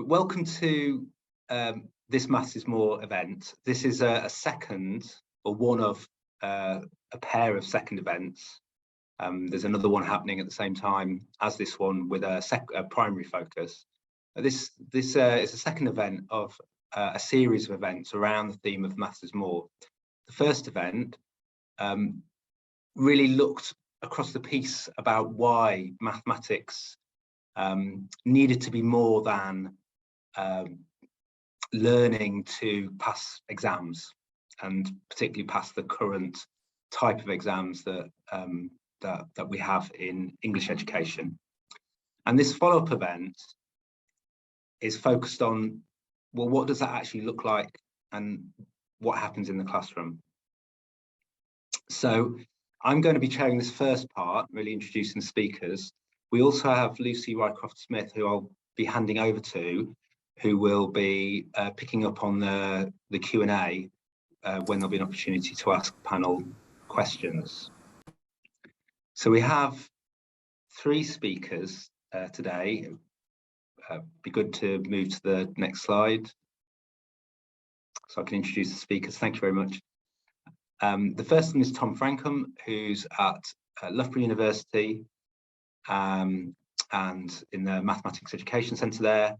Welcome to this Maths is More event. This is a second, or one of a pair of second events. There's another one happening at the same time as this one with a primary focus. This is a second event of a series of events around the theme of Maths is More. The first event really looked across the piece about why mathematics needed to be more than learning to pass exams, and particularly pass the current type of exams that that we have in English education. And this follow-up event is focused on, well, what does that actually look like and what happens in the classroom? So I'm going to be chairing this first part, really introducing the speakers. We also have Lucy Rycroft-Smith, who I'll be handing over to, who will be picking up on the Q&A when there'll be an opportunity to ask panel questions. So we have 3 speakers today. Be good to move to the next slide so I can introduce the speakers. Thank you very much. The first one is Tom Francome, who's at Loughborough University and in the Mathematics Education Centre there.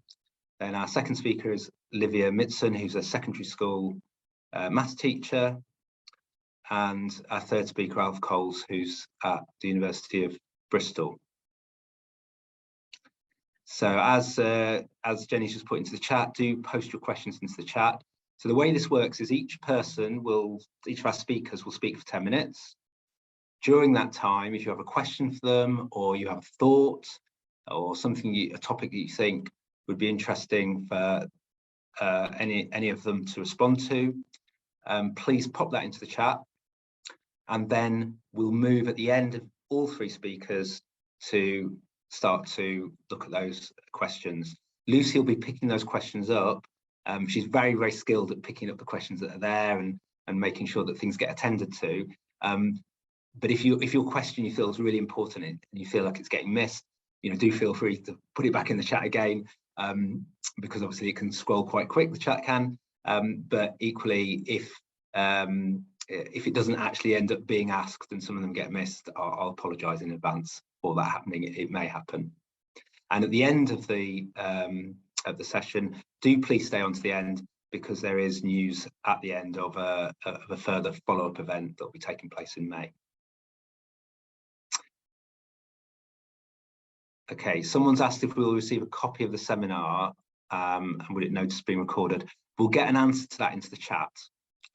Then our second speaker is Livia Mitson, who's a secondary school maths teacher. And our third speaker, Alf Coles, who's at the University of Bristol. So as Jenny's just put into the chat, do post your questions into the chat. So the way this works is each of our speakers will speak for 10 minutes. During that time, if you have a question for them, or you have a thought, or a topic that you think would be interesting for any of them to respond to, please pop that into the chat. And then we'll move at the end of all 3 speakers to start to look at those questions. Lucy will be picking those questions up. She's very, very skilled at picking up the questions that are there and making sure that things get attended to. But if your question you feel is really important and you feel like it's getting missed, do feel free to put it back in the chat again, because obviously it can scroll quite quick, the chat can. But equally, if it doesn't actually end up being asked and some of them get missed, I'll apologise in advance for that happening. It may happen. And at the end of the session, do please stay on to the end, because there is news at the end of a further follow-up event that will be taking place in May. Okay, someone's asked if we will receive a copy of the seminar and would it notice being recorded. We'll get an answer to that into the chat,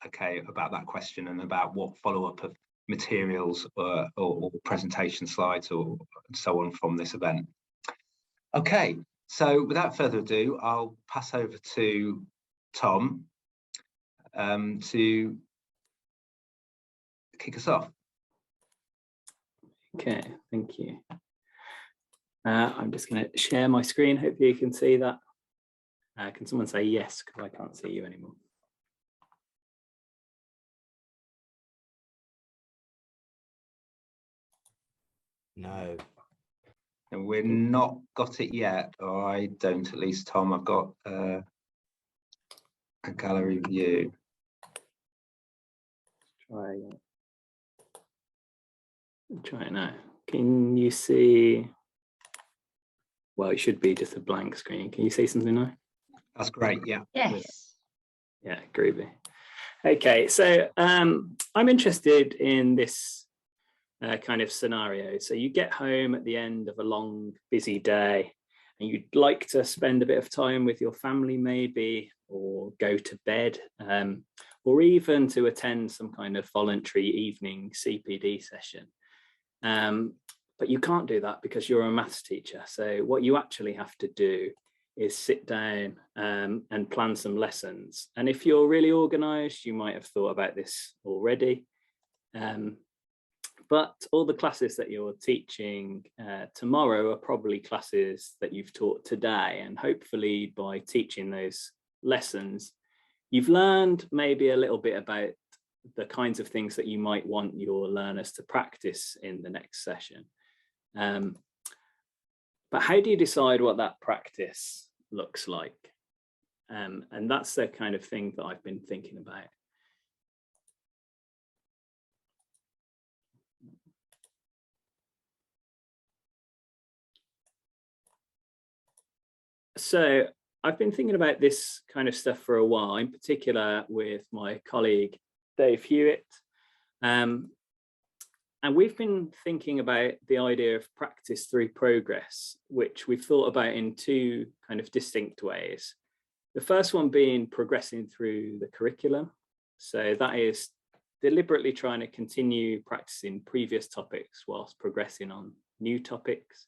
okay, about that question and about what follow-up of materials or presentation slides or so on from this event. Okay, so without further ado, I'll pass over to Tom to kick us off. Okay, thank you. I'm just going to share my screen. Hopefully you can see that. Can someone say yes, because I can't see you anymore? No. And we're not got it yet, or I don't, at least, Tom. I've got a gallery view. Try it now. Can you see? Well, it should be just a blank screen. Can you see something now? That's great, yeah. Yes. Yeah, groovy. Okay, so I'm interested in this kind of scenario. So you get home at the end of a long, busy day, and you'd like to spend a bit of time with your family maybe, or go to bed, or even to attend some kind of voluntary evening CPD session. But you can't do that because you're a maths teacher. So what you actually have to do is sit down and plan some lessons. And if you're really organized, you might have thought about this already. But all the classes that you're teaching tomorrow are probably classes that you've taught today. And hopefully by teaching those lessons, you've learned maybe a little bit about the kinds of things that you might want your learners to practice in the next session. But how do you decide what that practice looks like. And that's the kind of thing that I've been thinking about. So I've been thinking about this kind of stuff for a while, in particular with my colleague, Dave Hewitt. And we've been thinking about the idea of practice through progress, which we've thought about in two kind of distinct ways. The first one being progressing through the curriculum. So that is deliberately trying to continue practicing previous topics whilst progressing on new topics.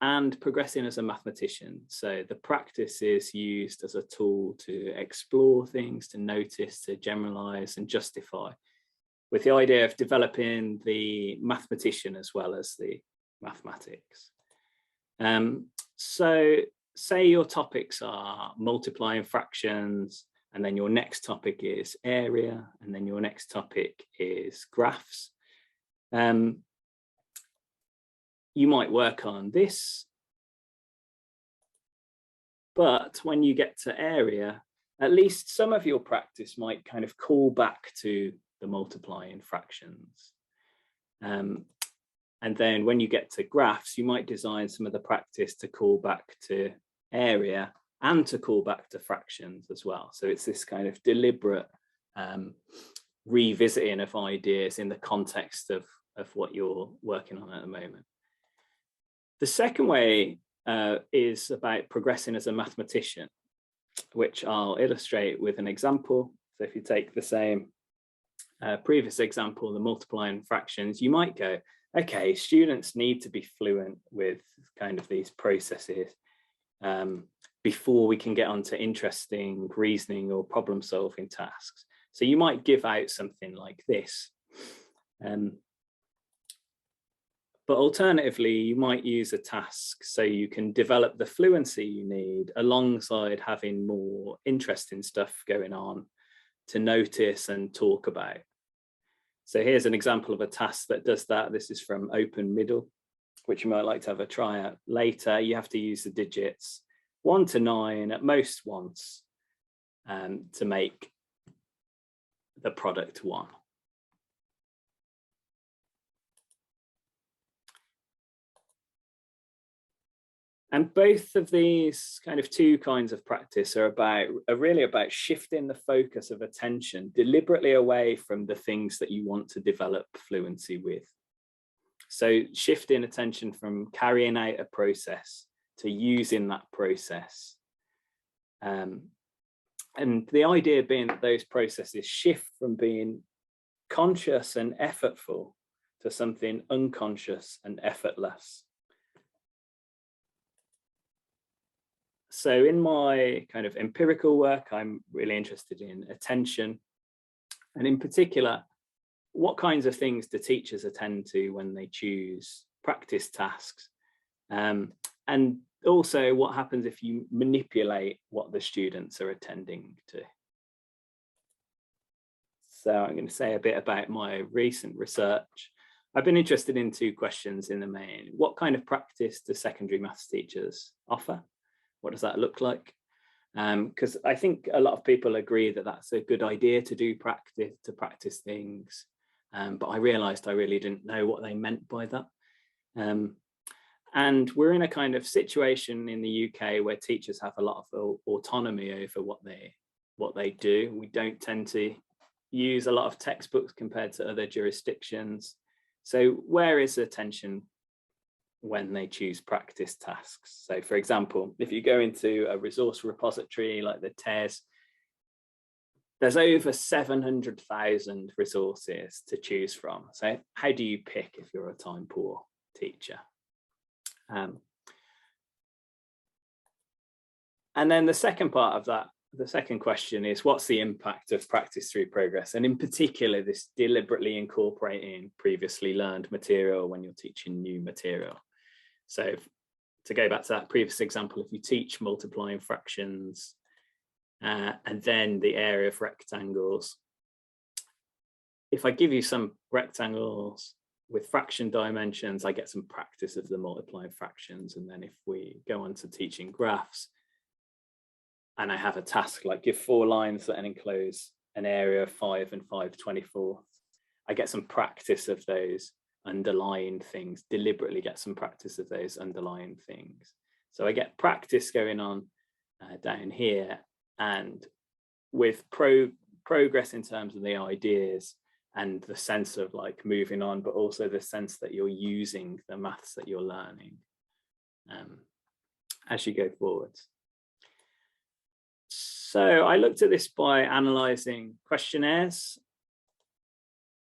And progressing as a mathematician. So the practice is used as a tool to explore things, to notice, to generalize and justify, with the idea of developing the mathematician as well as the mathematics. So say your topics are multiplying fractions, and then your next topic is area, and then your next topic is graphs. You might work on this, but when you get to area, at least some of your practice might kind of call back to the multiplying fractions. And then when you get to graphs, you might design some of the practice to call back to area and to call back to fractions as well. So it's this kind of deliberate revisiting of ideas in the context of what you're working on at the moment. The second way is about progressing as a mathematician, which I'll illustrate with an example. So if you take the same previous example, the multiplying fractions, you might go, okay, students need to be fluent with kind of these processes before we can get onto interesting reasoning or problem solving tasks. So you might give out something like this. But alternatively, you might use a task so you can develop the fluency you need alongside having more interesting stuff going on to notice and talk about. So here's an example of a task that does that. This is from Open Middle, which you might like to have a try at later. You have to use the digits 1 to 9, at most once, to make the product 1. And both of these kind of two kinds of practice are really about shifting the focus of attention deliberately away from the things that you want to develop fluency with. So shifting attention from carrying out a process to using that process. And the idea being that those processes shift from being conscious and effortful to something unconscious and effortless. So in my kind of empirical work, I'm really interested in attention, and in particular, what kinds of things do teachers attend to when they choose practice tasks? And also what happens if you manipulate what the students are attending to? So I'm going to say a bit about my recent research. I've been interested in two questions in the main. What kind of practice do secondary maths teachers offer? What does that look like? Because I think a lot of people agree that that's a good idea to do practice, to practice things. But I realized I really didn't know what they meant by that. And we're in a kind of situation in the UK where teachers have a lot of autonomy over what they do. We don't tend to use a lot of textbooks compared to other jurisdictions. So where is attention when they choose practice tasks? So for example, if you go into a resource repository like the TES, there's over 700,000 resources to choose from. So how do you pick if you're a time poor teacher? And then the second part of that, the second question is, what's the impact of practice through progress? And in particular, this deliberately incorporating previously learned material when you're teaching new material. So to go back to that previous example, if you teach multiplying fractions and then the area of rectangles, if I give you some rectangles with fraction dimensions, I get some practice of the multiplying fractions. And then if we go on to teaching graphs, and I have a task like give 4 lines that enclose an area of 5 and 5/24, I get some practice of those underlying things, deliberately get some practice of those underlying things. So I get practice going on down here, and with progress in terms of the ideas and the sense of like moving on, but also the sense that you're using the maths that you're learning as you go forwards. So I looked at this by analysing questionnaires,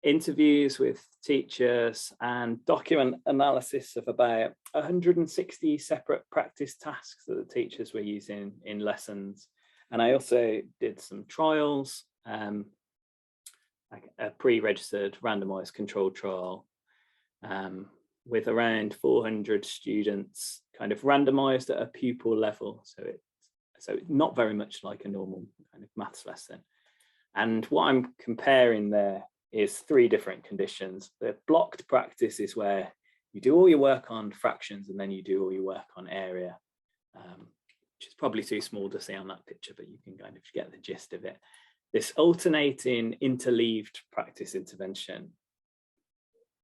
interviews with teachers, and document analysis of about 160 separate practice tasks that the teachers were using in lessons. And I also did some trials, like a pre-registered randomised controlled trial with around 400 students kind of randomised at a pupil level. So not very much like a normal kind of maths lesson. And what I'm comparing there is 3 different conditions. The blocked practice is where you do all your work on fractions and then you do all your work on area, which is probably too small to see on that picture, but you can kind of get the gist of it. This alternating interleaved practice intervention,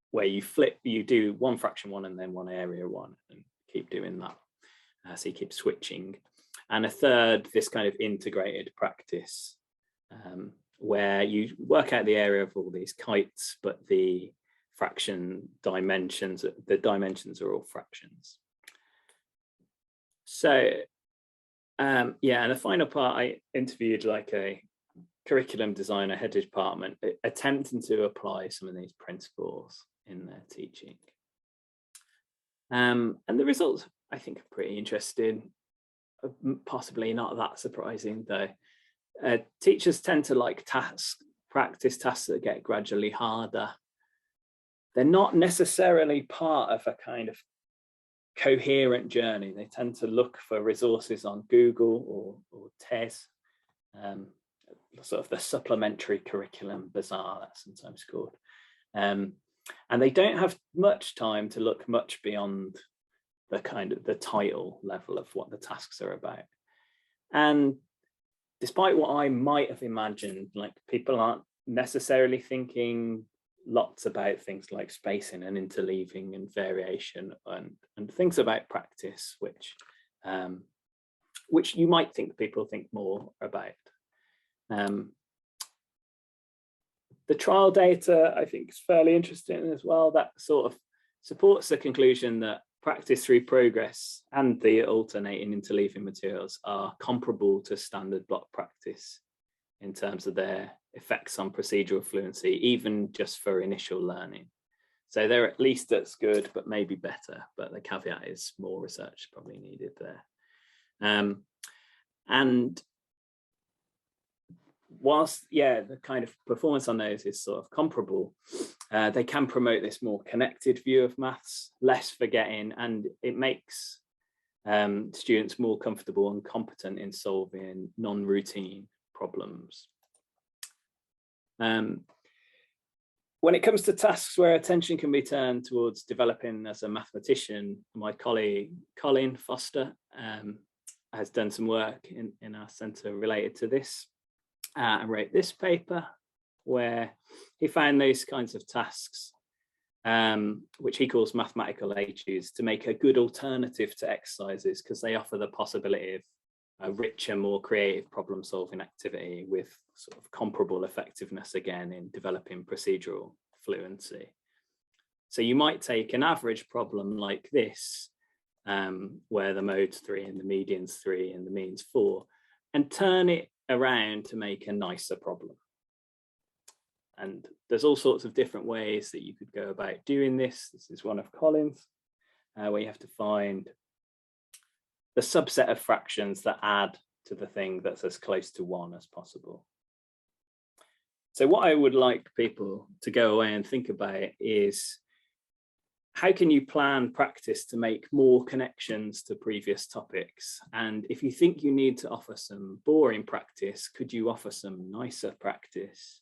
where you do 1 fraction 1 and then 1 area 1 and keep doing that. So you keep switching. And a third, this kind of integrated practice, where you work out the area of all these kites, but the fraction dimensions, the dimensions are all fractions. So, yeah, and the final part, I interviewed like a curriculum designer, head of department, attempting to apply some of these principles in their teaching. And the results, I think, are pretty interesting. Possibly not that surprising though. Teachers tend to like practice tasks that get gradually harder. They're not necessarily part of a kind of coherent journey. They tend to look for resources on Google or TES, sort of the supplementary curriculum bazaar, that's sometimes called. And they don't have much time to look much beyond the kind of the title level of what the tasks are about. And despite what I might have imagined, like people aren't necessarily thinking lots about things like spacing and interleaving and variation and things about practice, which you might think people think more about. The trial data, I think, is fairly interesting as well. That sort of supports the conclusion that practice through progress and the alternating interleaving materials are comparable to standard block practice in terms of their effects on procedural fluency, even just for initial learning. So they're at least as good, but maybe better. But the caveat is more research probably needed there. And whilst, yeah, the kind of performance on those is sort of comparable, they can promote this more connected view of maths, less forgetting, and it makes students more comfortable and competent in solving non-routine problems. When it comes to tasks where attention can be turned towards developing as a mathematician, my colleague Colin Foster has done some work in our centre related to this and wrote this paper where he found those kinds of tasks, which he calls mathematical etudes, to make a good alternative to exercises because they offer the possibility of a richer, more creative problem solving activity with sort of comparable effectiveness again in developing procedural fluency. So you might take an average problem like this, where the mode's 3 and the median's 3 and the mean's 4, and turn it around to make a nicer problem. And there's all sorts of different ways that you could go about doing this. This is one of Colin's, where you have to find the subset of fractions that add to the thing that's as close to 1 as possible. So what I would like people to go away and think about is, how can you plan practice to make more connections to previous topics? And if you think you need to offer some boring practice, could you offer some nicer practice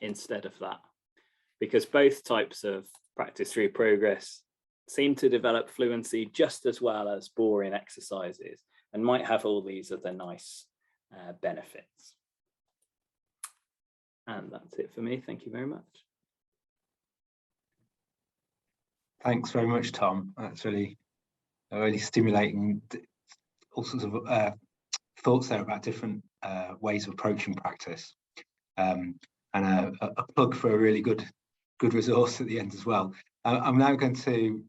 instead of that? because both types of practice through progress seem to develop fluency just as well as boring exercises and might have all these other nice benefits. And that's it for me. Thank you very much. Thanks very much, Tom. That's really stimulating, all sorts of thoughts there about different ways of approaching practice, and a plug for a really good resource at the end as well. I'm now going to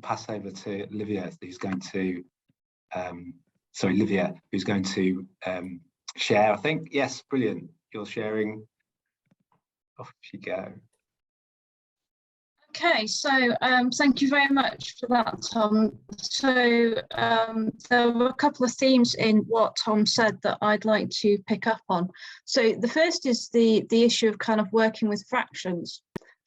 pass over to Livia, who's going to share, I think. Yes, brilliant. You're sharing. Off you go. Okay, so thank you very much for that, Tom. So there were a couple of themes in what Tom said that I'd like to pick up on. So the first is the issue of kind of working with fractions.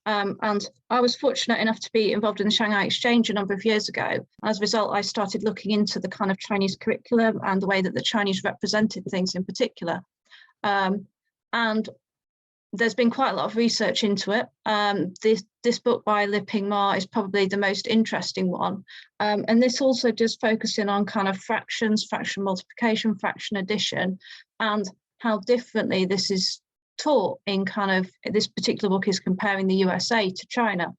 And I was fortunate enough to be involved in the Shanghai Exchange a number of years ago. As a result, I started looking into the kind of Chinese curriculum and the way that the Chinese represented things in particular. And there's been quite a lot of research into it. This book by Liping Ma is probably the most interesting one. And this also does focus in on kind of fractions, fraction multiplication, fraction addition, and how differently this is taught in kind of, this particular book is comparing the USA to China.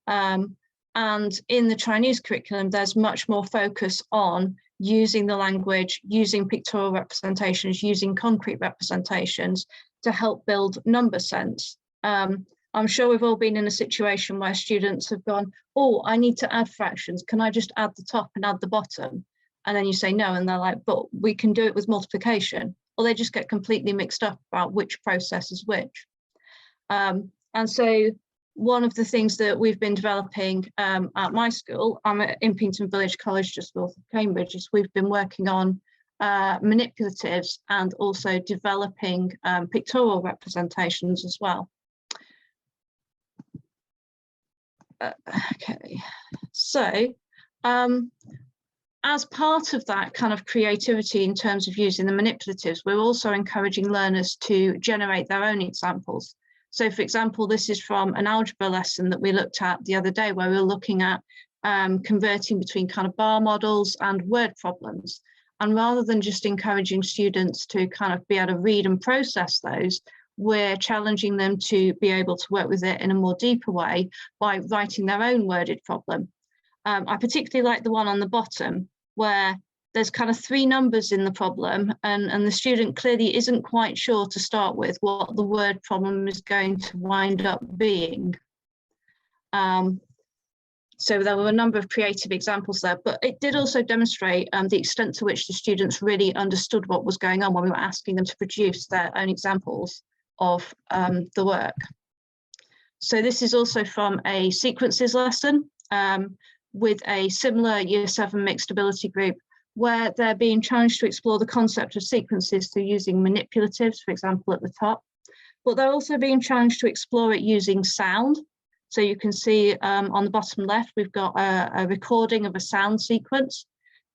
And in the Chinese curriculum, there's much more focus on using the language, using pictorial representations, using concrete representations to help build number sense. I'm sure we've all been in a situation where students have gone, oh, I need to add fractions. Can I just add the top and add the bottom? And then you say no, and they're like, but we can do it with multiplication. Or they just get completely mixed up about which process is which. And so one of the things that we've been developing at my school, I'm at Impington Village College just north of Cambridge, is we've been working on manipulatives and also developing pictorial representations as well. Okay, so as part of that kind of creativity in terms of using the manipulatives, we're also encouraging learners to generate their own examples. So for example, this is from an algebra lesson that we looked at the other day, where we were looking at converting between kind of bar models and word problems. And rather than just encouraging students to kind of be able to read and process those, we're challenging them to be able to work with it in a more deeper way by writing their own worded problem. I particularly like the one on the bottom, where there's kind of 3 numbers in the problem, and the student clearly isn't quite sure to start with what the word problem is going to wind up being. So there were a number of creative examples there, but it did also demonstrate the extent to which the students really understood what was going on when we were asking them to produce their own examples of the work. So this is also from a sequences lesson with a similar Year 7 mixed ability group, where they're being challenged to explore the concept of sequences through using manipulatives, for example, at the top, but they're also being challenged to explore it using sound. So you can see on the bottom left, we've got a recording of a sound sequence,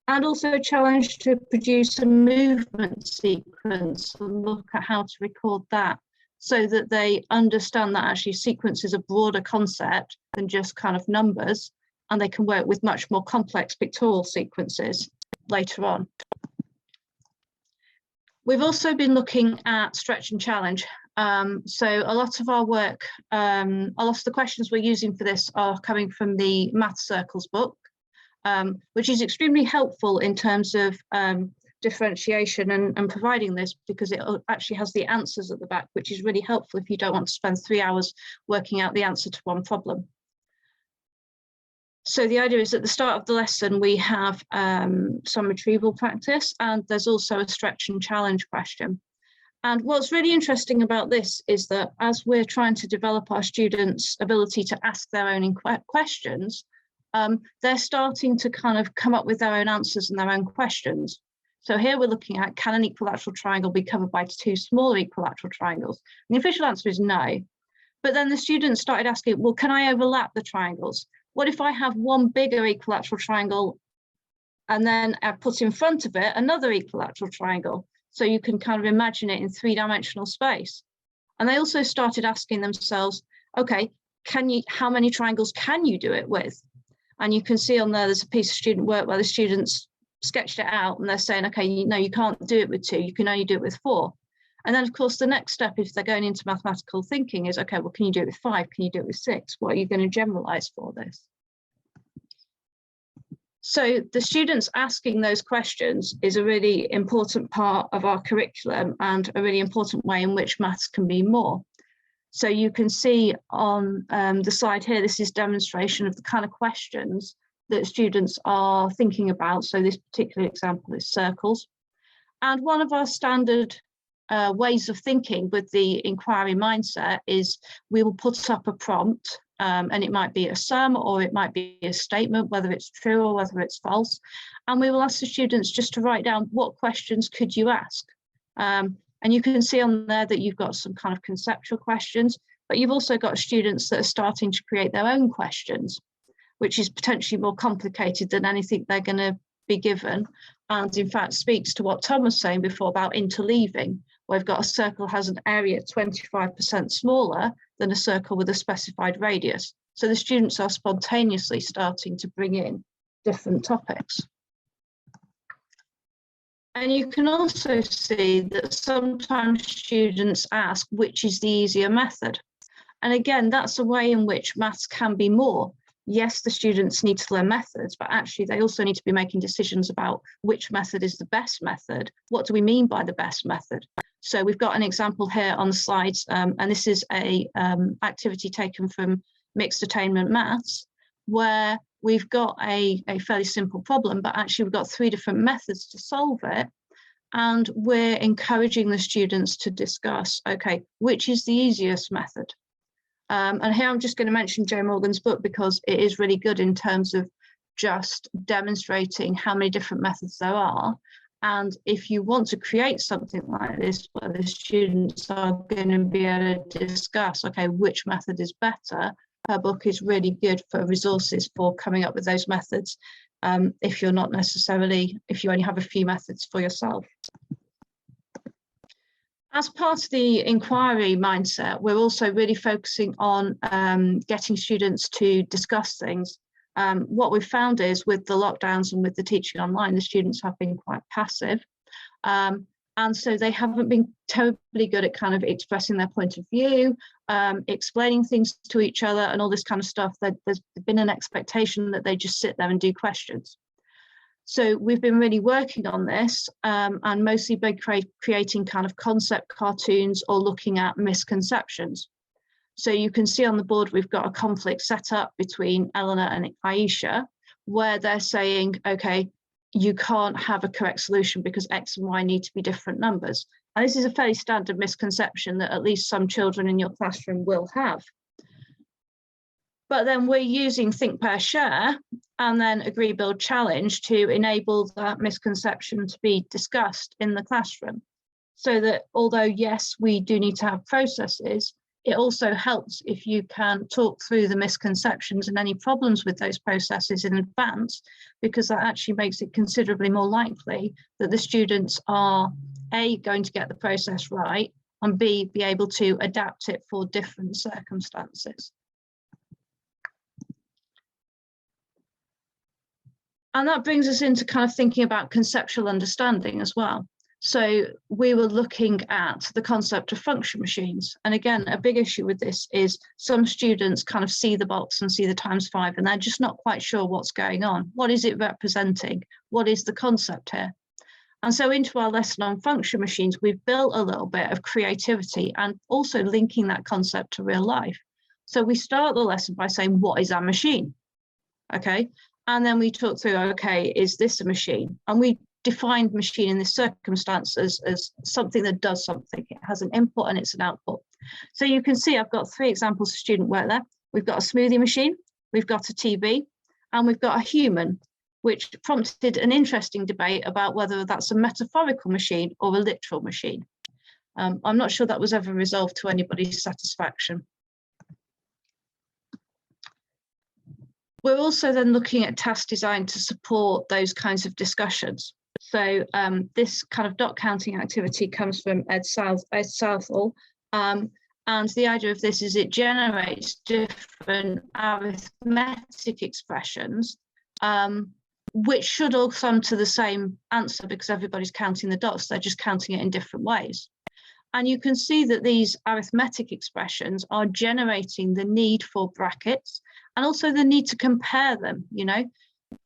and also challenged to produce a movement sequence and look at how to record that, so that they understand that actually sequence is a broader concept than just kind of numbers, and they can work with much more complex pictorial sequences later on. We've also been looking at stretch and challenge. So a lot of our work, a lot of the questions we're using for this are coming from the Math Circles book, which is extremely helpful in terms of differentiation and providing this, because it actually has the answers at the back, which is really helpful if you don't want to spend 3 hours working out the answer to one problem. So the idea is at the start of the lesson, we have some retrieval practice, and there's also a stretch and challenge question. And what's really interesting about this is that as we're trying to develop our students' ability to ask their own questions, they're starting to kind of come up with their own answers and their own questions. So here we're looking at, can an equilateral triangle be covered by 2 smaller equilateral triangles? And the official answer is no. But then the students started asking, well, can I overlap the triangles? What if I have one bigger equilateral triangle and then I put in front of it another equilateral triangle? So you can kind of imagine it in 3-dimensional space. And they also started asking themselves, okay, how many triangles can you do it with? And you can see on there's a piece of student work where the students sketched it out and they're saying, okay, no, you can't do it with 2, you can only do it with 4. And then of course the next step, if they're going into mathematical thinking, is, okay, well, can you do it with 5? Can you do it with 6? What are you going to generalize for this? So the students asking those questions is a really important part of our curriculum and a really important way in which maths can be more. So you can see on the slide here, this is demonstration of the kind of questions that students are thinking about. So this particular example is circles. And one of our standard ways of thinking with the inquiry mindset is we will put up a prompt, and it might be a sum or it might be a statement, whether it's true or whether it's false. And we will ask the students just to write down what questions could you ask. And you can see on there that you've got some kind of conceptual questions, but you've also got students that are starting to create their own questions, which is potentially more complicated than anything they're going to be given. And in fact, speaks to what Tom was saying before about interleaving, where we've got a circle has an area 25% smaller than a circle with a specified radius. So the students are spontaneously starting to bring in different topics. And you can also see that sometimes students ask, which is the easier method? And again, that's a way in which maths can be more. Yes, the students need to learn methods, but actually they also need to be making decisions about which method is the best method. What do we mean by the best method? So we've got an example here on the slides, and this is a activity taken from mixed attainment maths, where we've got a fairly simple problem, but actually we've got 3 different methods to solve it. And we're encouraging the students to discuss, okay, which is the easiest method? And here I'm just going to mention Joe Morgan's book because it is really good in terms of just demonstrating how many different methods there are. And if you want to create something like this, where the students are going to be able to discuss, okay, which method is better, her book is really good for resources for coming up with those methods. If you're not necessarily, if you only have a few methods for yourself. As part of the inquiry mindset, we're also really focusing on getting students to discuss things. What we've found is with the lockdowns and with the teaching online, the students have been quite passive. And so they haven't been terribly good at kind of expressing their point of view, explaining things to each other and all this kind of stuff. There's been an expectation that they just sit there and do questions. So we've been really working on this and mostly been creating kind of concept cartoons or looking at misconceptions. So you can see on the board, we've got a conflict set up between Eleanor and Aisha, where they're saying, okay, you can't have a correct solution because X and Y need to be different numbers. And this is a fairly standard misconception that at least some children in your classroom will have. But then we're using Think, Pair, Share and then Agree, Build, Challenge to enable that misconception to be discussed in the classroom. So that although, yes, we do need to have processes, it also helps if you can talk through the misconceptions and any problems with those processes in advance, because that actually makes it considerably more likely that the students are A, going to get the process right, and B, be able to adapt it for different circumstances. And that brings us into kind of thinking about conceptual understanding as well. So we were looking at the concept of function machines. And again, a big issue with this is some students kind of see the box and see the ×5 and they're just not quite sure what's going on. What is it representing? What is the concept here? And so into our lesson on function machines, we've built a little bit of creativity and also linking that concept to real life. So we start the lesson by saying, what is our machine? Okay. And then we talk through, okay, is this a machine? And we defined machine in this circumstance as something that does something. It has an input and it's an output. So you can see I've got 3 examples of student work there. We've got a smoothie machine, we've got a TV, and we've got a human, which prompted an interesting debate about whether that's a metaphorical machine or a literal machine. I'm not sure that was ever resolved to anybody's satisfaction. We're also then looking at task design to support those kinds of discussions. So this kind of dot counting activity comes from Ed Southall, and And the idea of this is it generates different arithmetic expressions, which should all sum to the same answer because everybody's counting the dots. They're just counting it in different ways. And you can see that these arithmetic expressions are generating the need for brackets and also the need to compare them. You know,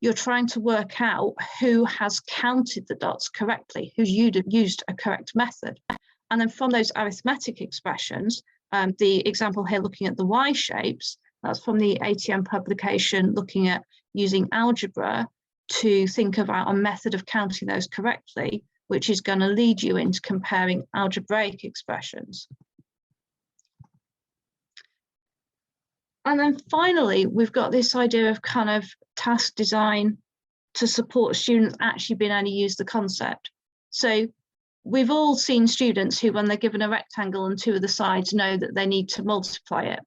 you're trying to work out who has counted the dots correctly, who's used a correct method. And then from those arithmetic expressions, the example here looking at the Y shapes, that's from the ATM publication looking at using algebra to think about a method of counting those correctly, which is going to lead you into comparing algebraic expressions. And then finally, we've got this idea of kind of task design to support students actually being able to use the concept. So we've all seen students who, when they're given a rectangle and two of the sides, know that they need to multiply it.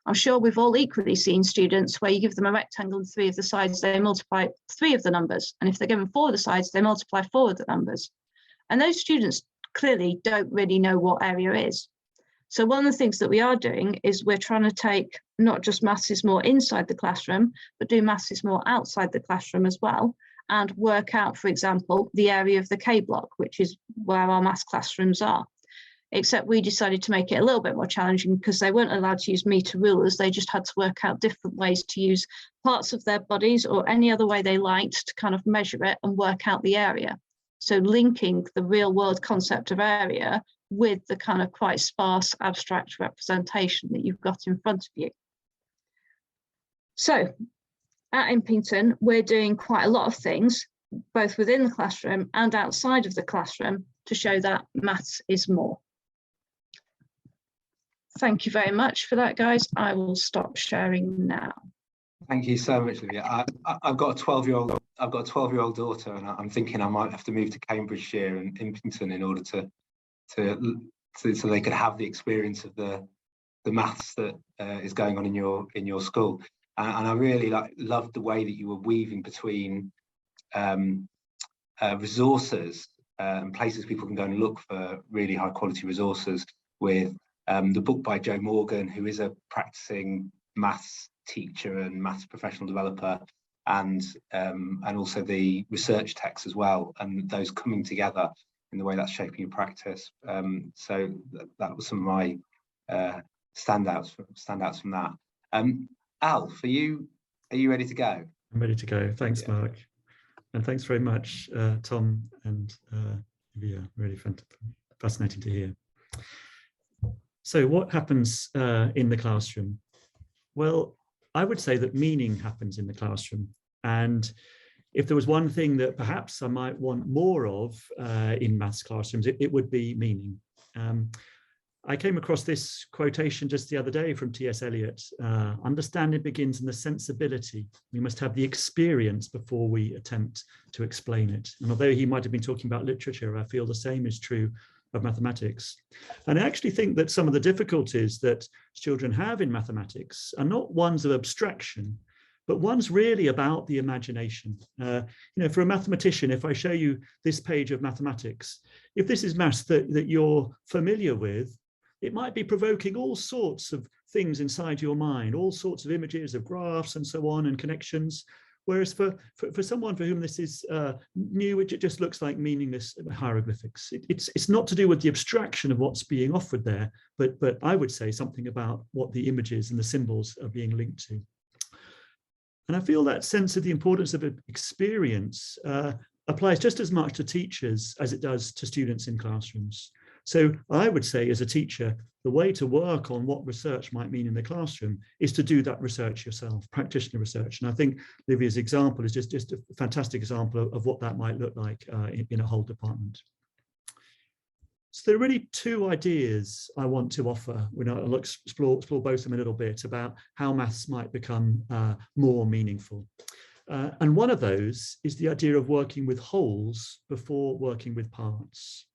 I'm sure we've all equally seen students where you give them a rectangle and three of the sides, they multiply three of the numbers. And if they're given four of the sides, they multiply four of the numbers. And those students clearly don't really know what area is. So one of the things that we are doing is we're trying to take not just Maths is More inside the classroom, but do Maths is More outside the classroom as well, and work out, for example, the area of the K block, which is where our maths classrooms are. Except we decided to make it a little bit more challenging because they weren't allowed to use meter rulers. They just had to work out different ways to use parts of their bodies or any other way they liked to kind of measure it and work out the area. So linking the real world concept of area with the kind of quite sparse abstract representation that you've got in front of you. So at Impington, we're doing quite a lot of things, both within the classroom and outside of the classroom, to show that maths is more. Thank you very much for that, guys. I will stop sharing now. Thank you so much, Livia. I've got a 12-year-old daughter, and I'm thinking I might have to move to Cambridgeshire and Impington in order so they could have the experience of the maths that is going on in your school. And I really loved the way that you were weaving between resources and places people can go and look for really high quality resources with the book by Joe Morgan, who is a practicing maths teacher and maths professional developer, and also the research text as well, and those coming together in the way that's shaping your practice. So that was some of my standouts from that. Alf, are you ready to go? I'm ready to go. Thanks, Mark. And thanks very much, Tom and Livia. Really fascinating to hear. So what happens in the classroom? Well, I would say that meaning happens in the classroom. And if there was one thing that perhaps I might want more of in maths classrooms, it would be meaning. I came across this quotation just the other day from T.S. Eliot. Understanding begins in the sensibility. We must have the experience before we attempt to explain it. And although he might have been talking about literature, I feel the same is true of mathematics. And I actually think that some of the difficulties that children have in mathematics are not ones of abstraction, but one's really about the imagination. You know, for a mathematician, if I show you this page of mathematics, if this is maths that you're familiar with, it might be provoking all sorts of things inside your mind, all sorts of images of graphs and so on and connections. Whereas for someone for whom this is new, it just looks like meaningless hieroglyphics. It's not to do with the abstraction of what's being offered there, but I would say something about what the images and the symbols are being linked to. And I feel that sense of the importance of experience applies just as much to teachers as it does to students in classrooms. So I would say as a teacher, the way to work on what research might mean in the classroom is to do that research yourself, practitioner research. And I think Livia's example is just a fantastic example of what that might look like in a whole department. So there are really two ideas I want to offer. I'll explore both of them a little bit about how maths might become more meaningful. And one of those is the idea of working with wholes before working with parts.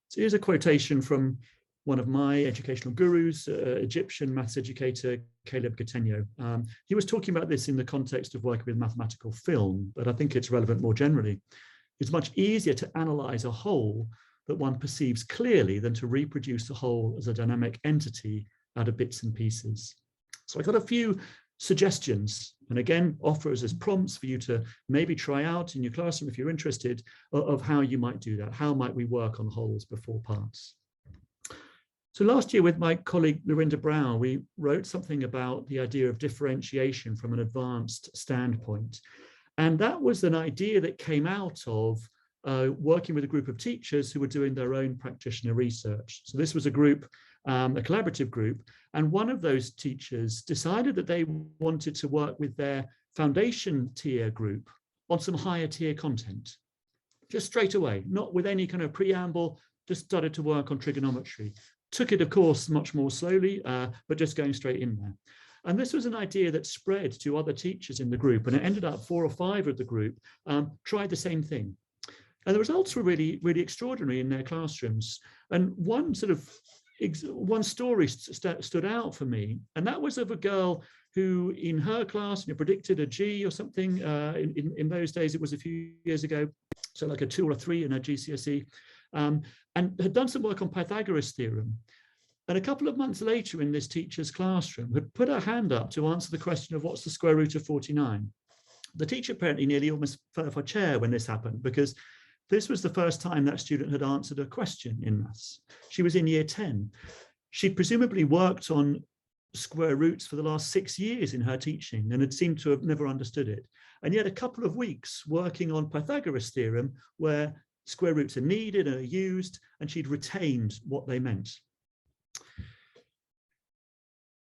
So here's a quotation from one of my educational gurus, Egyptian maths educator, Caleb Gatenyo. He was talking about this in the context of working with mathematical film, but I think it's relevant more generally. It's much easier to analyze a whole that one perceives clearly than to reproduce the whole as a dynamic entity out of bits and pieces. So I got a few suggestions, and again, offers as prompts for you to maybe try out in your classroom if you're interested, of how you might do that. How might we work on wholes before parts? So last year with my colleague Lorinda Brown, we wrote something about the idea of differentiation from an advanced standpoint. And that was an idea that came out of working with a group of teachers who were doing their own practitioner research. So this was a group, a collaborative group, and one of those teachers decided that they wanted to work with their foundation tier group on some higher tier content, just straight away, not with any kind of preamble, just started to work on trigonometry. Took it, of course, much more slowly, but just going straight in there. And this was an idea that spread to other teachers in the group, and it ended up 4 or 5 of the group tried the same thing. And the results were really, really extraordinary in their classrooms. And one story stood out for me, and that was of a girl who in her class predicted a G or something. In those days, it was a few years ago, so like a 2 or a 3 in her GCSE, and had done some work on Pythagoras' theorem. And a couple of months later in this teacher's classroom had put her hand up to answer the question of what's the square root of 49. The teacher apparently nearly almost fell off her chair when this happened, because this was the first time that student had answered a question in maths. She was in year 10. She'd presumably worked on square roots for the last 6 years in her teaching and had seemed to have never understood it. And yet a couple of weeks working on Pythagoras' theorem, where square roots are needed and are used, and she'd retained what they meant.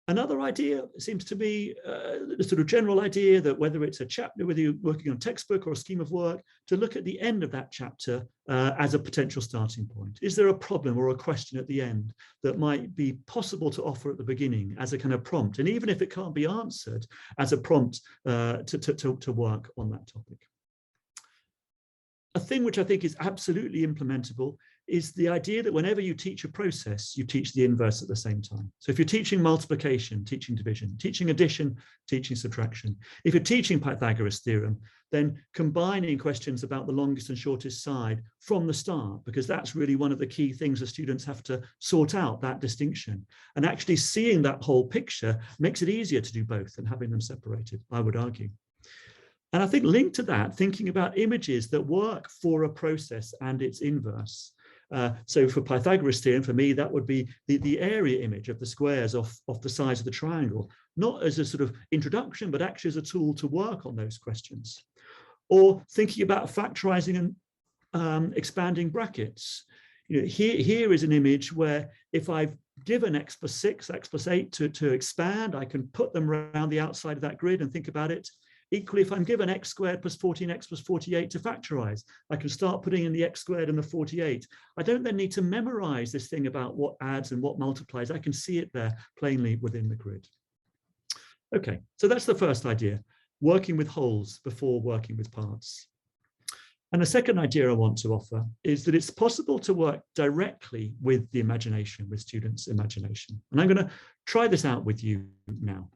Another idea seems to be the sort of general idea that whether it's a chapter, whether you're working on a textbook or a scheme of work, to look at the end of that chapter as a potential starting point. Is there a problem or a question at the end that might be possible to offer at the beginning as a kind of prompt? And even if it can't be answered, as a prompt to work on that topic. A thing which I think is absolutely implementable is the idea that whenever you teach a process, you teach the inverse at the same time. So if you're teaching multiplication, teaching division, teaching addition, teaching subtraction. If you're teaching Pythagoras' theorem, then combining questions about the longest and shortest side from the start, because that's really one of the key things the students have to sort out, that distinction. And actually seeing that whole picture makes it easier to do both than having them separated, I would argue. And I think linked to that, thinking about images that work for a process and its inverse. So for Pythagoras' theorem, for me, that would be the area image of the squares off the sides of the triangle, not as a sort of introduction, but actually as a tool to work on those questions. Or thinking about factorizing and expanding brackets. Here is an image where if I've given x plus 6, x plus 8 to expand, I can put them around the outside of that grid and think about it. Equally, if I'm given x squared plus 14x plus 48 to factorize, I can start putting in the x squared and the 48. I don't then need to memorize this thing about what adds and what multiplies. I can see it there plainly within the grid. Okay, so that's the first idea, working with wholes before working with parts. And the second idea I want to offer is that it's possible to work directly with the imagination, with students' imagination. And I'm going to try this out with you now.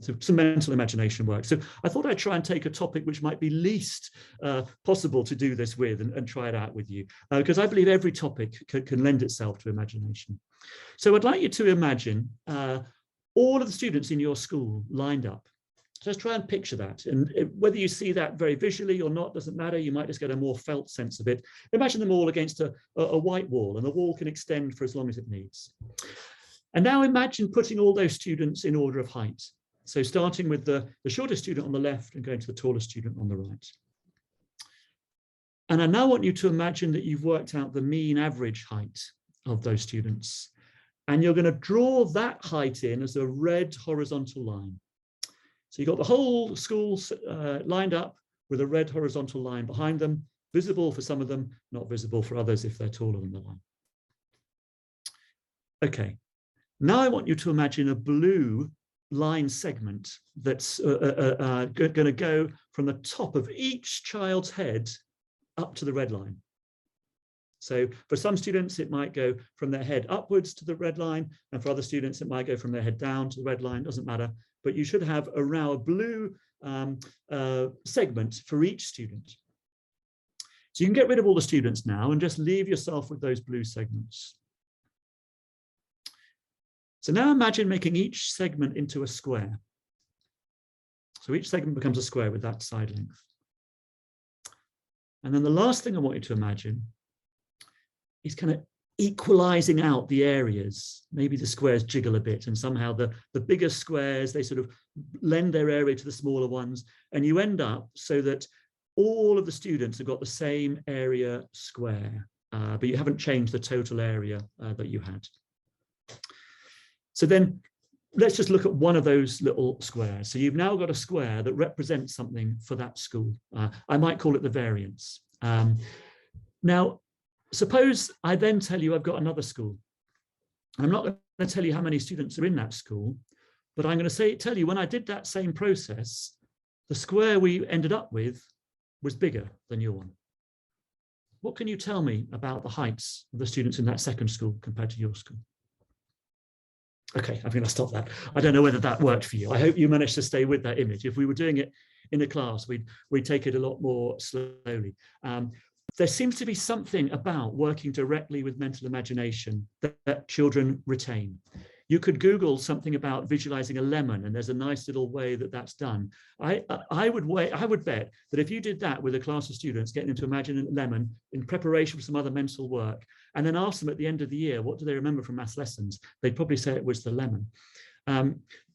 So some mental imagination work. So I thought I'd try and take a topic which might be least possible to do this with and try it out with you, because I believe every topic can lend itself to imagination. So I'd like you to imagine all of the students in your school lined up. Just try and picture that. And whether you see that very visually or not doesn't matter. You might just get a more felt sense of it. Imagine them all against a white wall, and the wall can extend for as long as it needs. And now imagine putting all those students in order of height. So starting with the shortest student on the left and going to the tallest student on the right. And I now want you to imagine that you've worked out the mean average height of those students. And you're going to draw that height in as a red horizontal line. So you've got the whole school lined up with a red horizontal line behind them, visible for some of them, not visible for others if they're taller than the line. Okay, now I want you to imagine a blue line segment that's going to go from the top of each child's head up to the red line. So for some students, it might go from their head upwards to the red line, and for other students, it might go from their head down to the red line, doesn't matter. But you should have a blue segment for each student. So you can get rid of all the students now and just leave yourself with those blue segments. So now imagine making each segment into a square. So each segment becomes a square with that side length. And then the last thing I want you to imagine is kind of equalizing out the areas. Maybe the squares jiggle a bit and somehow the bigger squares, they sort of lend their area to the smaller ones. And you end up so that all of the students have got the same area square, but you haven't changed the total area that you had. So then let's just look at one of those little squares. So you've now got a square that represents something for that school. I might call it the variance. Now, suppose I then tell you I've got another school. I'm not going to tell you how many students are in that school, but I'm going to tell you when I did that same process, the square we ended up with was bigger than your one. What can you tell me about the heights of the students in that second school compared to your school? Okay, I'm going to stop that. I don't know whether that worked for you. I hope you managed to stay with that image. If we were doing it in a class, we'd take it a lot more slowly. There seems to be something about working directly with mental imagination that children retain. You could Google something about visualizing a lemon, and there's a nice little way that that's done. I would bet that if you did that with a class of students, getting them to imagine a lemon in preparation for some other mental work, and then ask them at the end of the year, what do they remember from maths lessons? They'd probably say it was the lemon.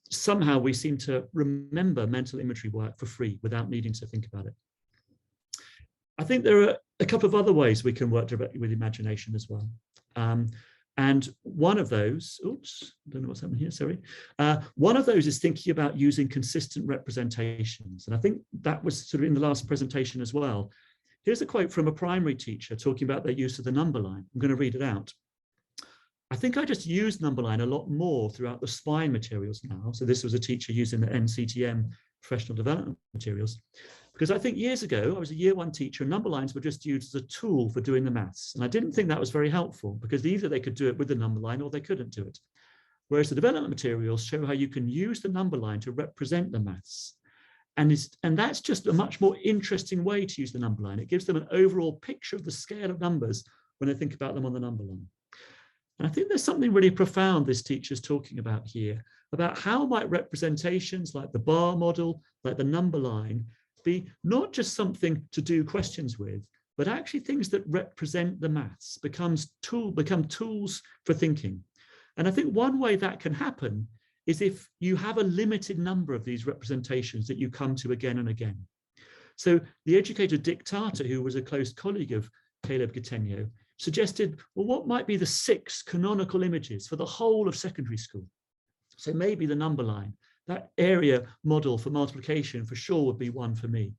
Somehow we seem to remember mental imagery work for free without needing to think about it. I think there are a couple of other ways we can work directly with imagination as well. And one of those, oops, I don't know what's happening here, sorry. One of those is thinking about using consistent representations. And I think that was sort of in the last presentation as well. Here's a quote from a primary teacher talking about their use of the number line. I'm going to read it out. I think I just use number line a lot more throughout the spine materials now. So this was a teacher using the NCTM professional development materials. Because I think years ago, I was a year one teacher, and number lines were just used as a tool for doing the maths. And I didn't think that was very helpful because either they could do it with the number line or they couldn't do it. Whereas the development materials show how you can use the number line to represent the maths. And that's just a much more interesting way to use the number line. It gives them an overall picture of the scale of numbers when they think about them on the number line. And I think there's something really profound this teacher's talking about here, about how might representations like the bar model, like the number line, be not just something to do questions with, but actually things that represent the maths, become tools for thinking. And I think one way that can happen is if you have a limited number of these representations that you come to again and again. So the educator Dick Tarter, who was a close colleague of Caleb Gattegno, suggested, well, what might be the 6 canonical images for the whole of secondary school? So maybe the number line, that area model for multiplication for sure would be one for me.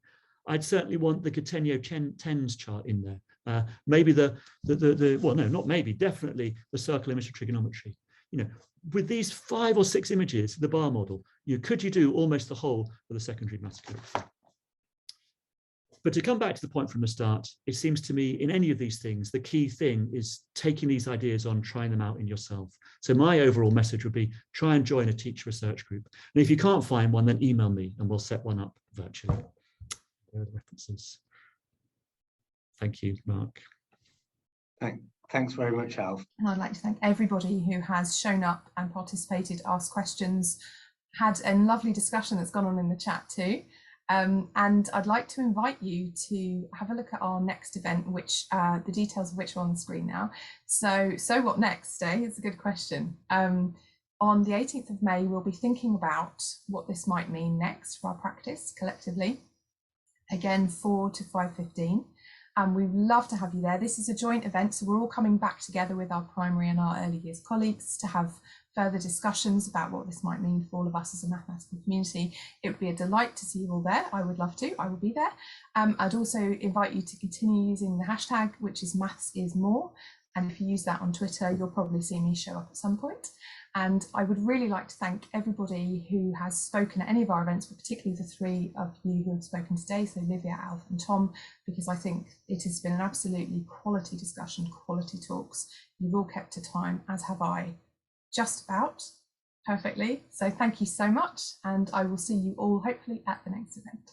I'd certainly want the Gattegno tens chart in there. Maybe well, no, not maybe, definitely the circle image of trigonometry. You know, with these 5 or 6 images, the bar model, could you do almost the whole of the secondary maths curriculum? But to come back to the point from the start, it seems to me in any of these things, the key thing is taking these ideas on, trying them out in yourself. So my overall message would be try and join a teacher research group. And if you can't find one, then email me and we'll set one up virtually. There are the references. Thank you, Mark. Thanks very much, Alf. And I'd like to thank everybody who has shown up and participated, asked questions, had a lovely discussion that's gone on in the chat too. And I'd like to invite you to have a look at our next event, which the details of which are on the screen now. So what next, Day? It's a good question. On the 18th of May, we'll be thinking about what this might mean next for our practice collectively. Again, 4 to 5:15. And we'd love to have you there. This is a joint event, so we're all coming back together with our primary and our early years colleagues to have further discussions about what this might mean for all of us as a mathematical community. It would be a delight to see you all there. I would love to, I will be there. I'd also invite you to continue using the hashtag, which is mathsismore. And if you use that on Twitter, you'll probably see me show up at some point. And I would really like to thank everybody who has spoken at any of our events, but particularly the 3 of you who have spoken today, so Livia, Alf and Tom, because I think it has been an absolutely quality discussion, quality talks. You've all kept to time, as have I, just about perfectly. So thank you so much, and I will see you all hopefully at the next event.